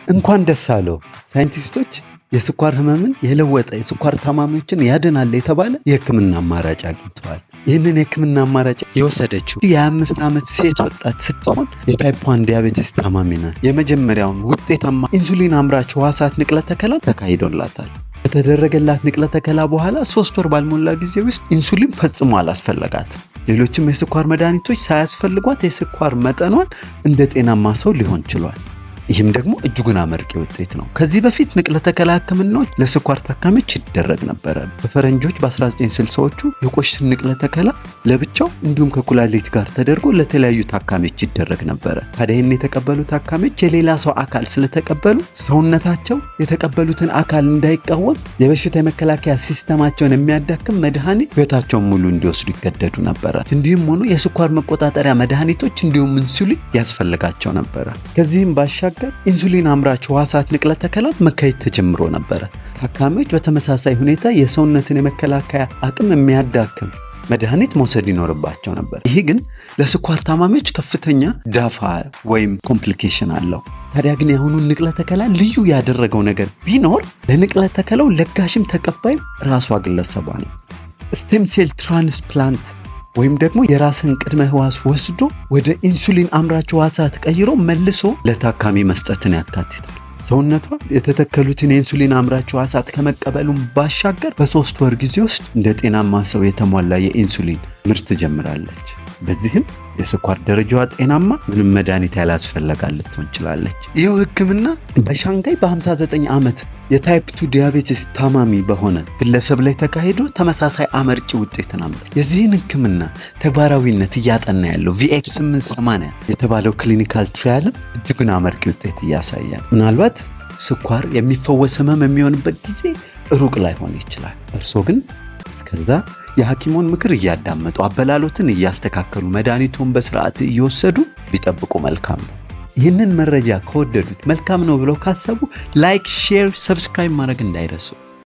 እንኳን ደስ አለው ሳይንቲስቶች የስኳር ህመምን የለወጠ የስኳር ታማሚዎችን ያድናል የተባለ የህክምና አማራጭ አግኝተዋል። ይህንን የህክምና አማራጭ የወሰደችው የ25 ዓመት ሴት ወጣት ስትሆን የታይፕ 1 ዲያቤቲስ ታማሚ ናት። የመጀመሪያውን ውጤታማ ኢንሱሊን አምራች ህዋሳት ንቅለ ተከላ ተካሂዶላታል። ከተደረገላት ንቅለ ተከላ በኋላ 3 ወር ባልሞላ ጊዜ ውስጥ ኢንሱሊን ፈጽሞ አላስፈለጋት። ሌሎችም የስኳር መድኃኒቶች ሳያስፈልጓት የስኳር መጠኗን እንደ ጤናማ ሰው ሊሆን ችሏል። ይህም ደግሞ እጅጉን አመርቂ ውጤት ነው። ከዚህ በፊት ንቅለ ተከላ ህክምናዎች ለስኳር ታካሚዎች ይደረግ ነበር። በፈረንጆች በ1960ዎቹ የቆሽት ንቅለ ተከላ ለብቻው እንዲሁም ከኩላሊት ጋር ተደርጎ ለተለያዩ ታካሚዎች ይደረግ ነበር። ታዲያ ይህን የተቀበሉ ታካሚዎች የሌላ ሰው አካል ስለተቀበሉ ሰውነታቸው የተቀበሉትን አካል እንዳይቃወም የበሽታ የመከላከያ ሲስተማቸውን የሚያዳክም መድኃኒት ህይወታቸውን ሙሉ እንዲወስዱ ይገደዱ ነበር። እንዲሁም ሆኖ የስኳር መቆጣጠሪያ መድኃኒቶች እንዲሁም ኢንሱሊን ያስፈልጋቸው ነበር። ከዚህም ባሻገር ኢንሱሊን አምራች ህዋሳት ንቅለ ተከላ መካሄድ ተጀምሮ ነበር። ታካሚዎች በተመሳሳይ ሁኔታ የሰውነትን የመከላከያ አቅም የሚያዳክም መድኃኒት መውሰድ ይኖርባቸው ነበር። ይህ ግን ለስኳር ታማሚዎች ከፍተኛ ዳፋ ወይም ኮምፕሊኬሽን አለው። ታዲያ ግን የአሁኑን ንቅለ ተከላ ልዩ ያደረገው ነገር ቢኖር ለንቅለ ተከላው ለጋሽም ተቀባይ ራሷ ግለሰቧ ነው። ስቴም ሴል ትራንስፕላንት ወይም ደግሞ የራስን ቅድመ ህዋስ ወስዶ ወደ ኢንሱሊን አምራች ህዋሳት ቀይሮ መልሶ ለታካሚ መስጠትን ያካትታል። ሰውነቷ የተተከሉትን የኢንሱሊን አምራች ህዋሳት ከመቀበሉም ባሻገር በ3 ወር ጊዜ ውስጥ እንደ ጤናማ ሰው የተሟላ የኢንሱሊን ምርት ጀምራለች። በዚህም የስኳር ደረጃዋ ጤናማ ምንም መድኃኒት ያላስፈልጋት ልትሆን ችላለች። ይህ ህክምና በሻንጋይ በ59 ዓመት የታይፕ 2 ዲያቤቲስ ታማሚ በሆነ ግለሰብ ላይ ተካሂዶ ተመሳሳይ አመርቂ ውጤትን አምጥቷል። የዚህን ህክምና ተግባራዊነት እያጠና ያለው VX880 የተባለው ክሊኒካል ትራያልም እጅጉን አመርቂ ውጤት እያሳያል። ምናልባት ስኳር የሚፈወስ ህመም የሚሆንበት ጊዜ ሩቅ ላይሆን ይችላል። እርሶ ግን እስከዛ የሐኪሙን ምክር እያዳመጡ አበላሎትን እያስተካከሉ መድኃኒቱን በስርዓት እየወሰዱ ቢጠብቁ መልካም ነው። ይህንን መረጃ ከወደዱት መልካም ነው ብለው ካሰቡ ላይክ፣ ሼር፣ ሰብስክራይብ ማድረግ እንዳይረሱ።